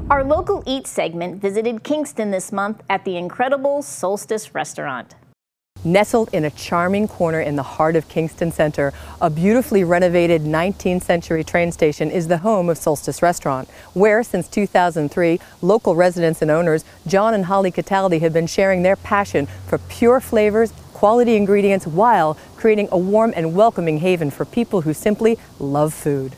Our Local Eat segment visited Kingston this month at the incredible Solstice restaurant. Nestled in a charming corner in the heart of Kingston Center, a beautifully renovated 19th century train station is the home of Solstice Restaurant, where since 2003, local residents and owners John and Holly Cataldi have been sharing their passion for pure flavors, quality ingredients, while creating a warm and welcoming haven for people who simply love food.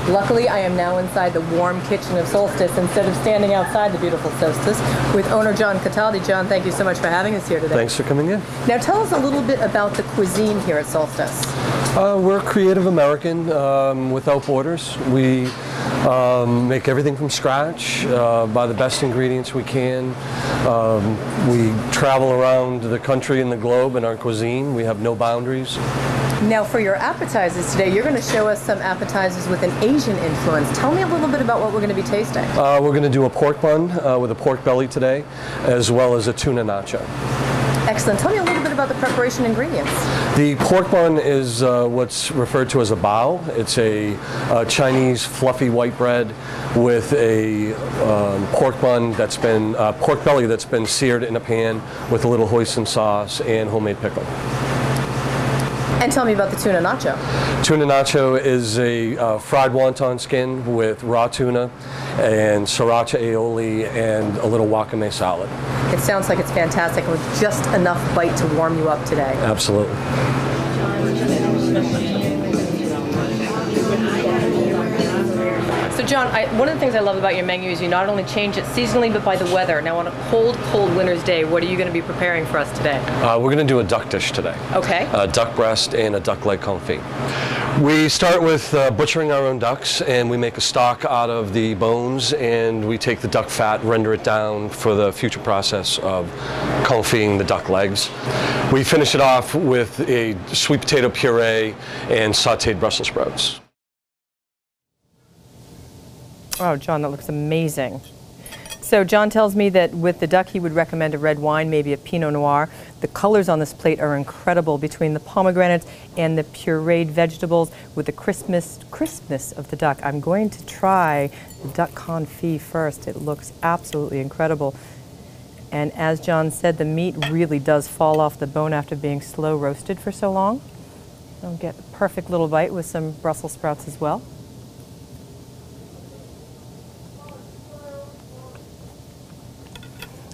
Luckily, I am now inside the warm kitchen of Solstice instead of standing outside the beautiful Solstice with owner John Cataldi. John, thank you so much for having us here today. Thanks for coming in. Now tell us a little bit about the cuisine here at Solstice. We're creative American without borders. We make everything from scratch, buy the best ingredients we can. We travel around the country and the globe in our cuisine. We have no boundaries. Now for your appetizers today, you're going to show us some appetizers with an Asian influence. Tell me a little bit about what we're going to be tasting. We're going to do a pork bun with a pork belly today, as well as a tuna nacho. Excellent. Tell me a little bit about the preparation ingredients. The pork bun is what's referred to as a bao. It's a Chinese fluffy white bread with a pork bun that's been, pork belly that's been seared in a pan with a little hoisin sauce and homemade pickle. And tell me about the tuna nacho. Tuna nacho is a fried wonton skin with raw tuna and sriracha aioli and a little wakame salad. It sounds like it's fantastic with just enough bite to warm you up today. Absolutely. So John, one of the things I love about your menu is you not only change it seasonally but by the weather. Now on a cold, cold winter's day, what are you going to be preparing for us today? We're going to do a duck dish today. Okay. A duck breast and a duck leg confit. We start with butchering our own ducks, and we make a stock out of the bones, and we take the duck fat, render it down for the future process of confiting the duck legs. We finish it off with a sweet potato puree and sautéed Brussels sprouts. Oh, John, that looks amazing. So John tells me that with the duck he would recommend a red wine, maybe a Pinot Noir. The colors on this plate are incredible between the pomegranates and the pureed vegetables with the crispness of the duck. I'm going to try the duck confit first. It looks absolutely incredible. And as John said, the meat really does fall off the bone after being slow roasted for so long. I'll get a perfect little bite with some Brussels sprouts as well.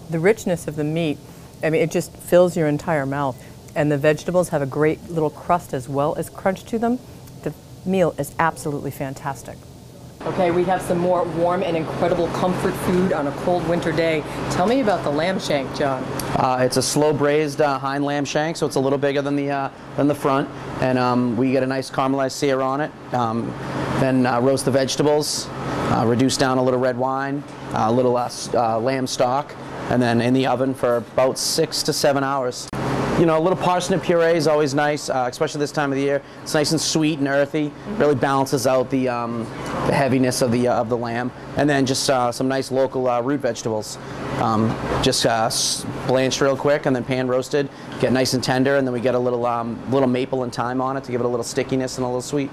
The richness of the meat, I mean, it just fills your entire mouth. And the vegetables have a great little crust as well as crunch to them. The meal is absolutely fantastic. Okay, we have some more warm and incredible comfort food on a cold winter day. Tell me about the lamb shank, John. It's a slow braised hind lamb shank, so it's a little bigger than the front. And we get a nice caramelized sear on it. Then roast the vegetables, reduce down a little red wine, a little lamb stock, and then in the oven for about 6 to 7 hours. You know, a little parsnip puree is always nice, especially this time of the year. It's nice and sweet and earthy. Really balances out the heaviness of the lamb. And then just some nice local root vegetables. Just blanched real quick and then pan roasted. Get nice and tender, and then we get a little maple and thyme on it to give it a little stickiness and a little sweet.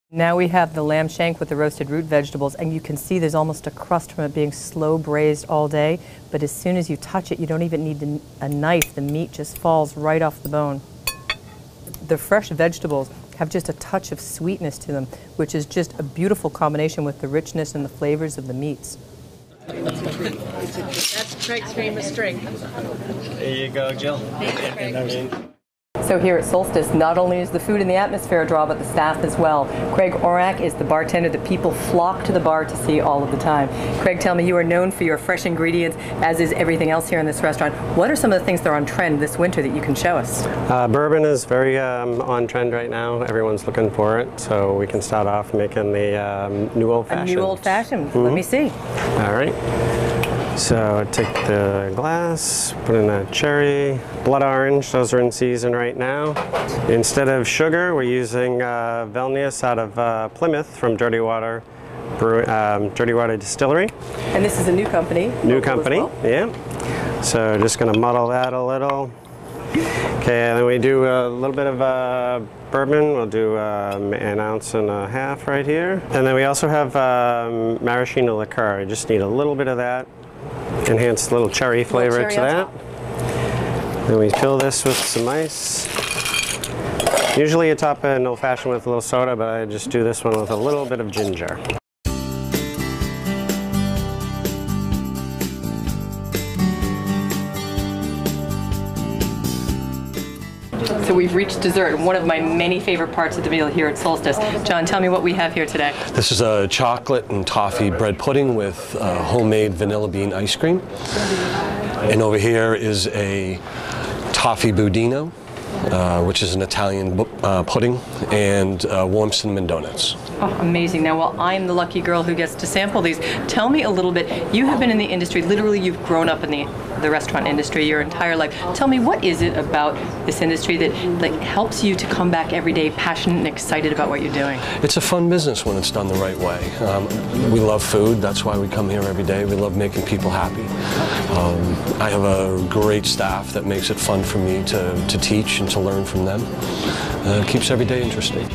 Now we have the lamb shank with the roasted root vegetables, and you can see there's almost a crust from it being slow braised all day, but as soon as you touch it, you don't even need a knife. The meat just falls right off the bone. The fresh vegetables have just a touch of sweetness to them, which is just a beautiful combination with the richness and the flavors of the meats. That's Craig's famous drink. There you go, Jill. So here at Solstice, not only is the food and the atmosphere a draw, but the staff as well. Craig Orak is the bartender that people flock to the bar to see all of the time. Craig, tell me, you are known for your fresh ingredients, as is everything else here in this restaurant. What are some of the things that are on trend this winter that you can show us? Bourbon is very on trend right now. Everyone's looking for it, so we can start off making the new old-fashioned. A new old-fashioned. Let me see. All right. So take the glass, put in a cherry, blood orange, those are in season right now. Instead of sugar, we're using Velnius out of Plymouth from Dirty Water. Dirty Water Distillery. And this is a new company. New local as company, well. yeah. So just going to muddle that a little. Okay, and then we do a little bit of bourbon. We'll do an ounce and a half right here. And then we also have maraschino liqueur. I just need a little bit of that. Enhance a little cherry flavor to that. Then we fill this with some ice. Usually you top an old fashioned with a little soda, but I just do this one with a little bit of ginger. So we've reached dessert, one of my many favorite parts of the meal here at Solstice. John, tell me what we have here today. This is a chocolate and toffee bread pudding with homemade vanilla bean ice cream. And over here is a toffee budino, which is an Italian pudding, and warm cinnamon donuts. Oh, amazing. Now, while I'm the lucky girl who gets to sample these, tell me a little bit. You have been in the industry, literally you've grown up in the restaurant industry your entire life. Tell me, what is it about this industry that helps you to come back every day passionate and excited about what you're doing? It's a fun business when it's done the right way. We love food, that's why we come here every day. We love making people happy. I have a great staff that makes it fun for me to teach and to learn from them. It keeps every day interesting.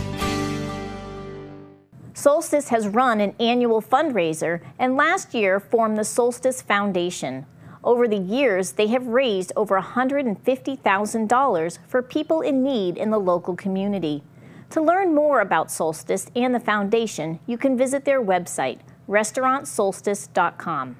Solstice has run an annual fundraiser and last year formed the Solstice Foundation. Over the years, they have raised over $150,000 for people in need in the local community. To learn more about Solstice and the foundation, you can visit their website, restaurantsolstice.com.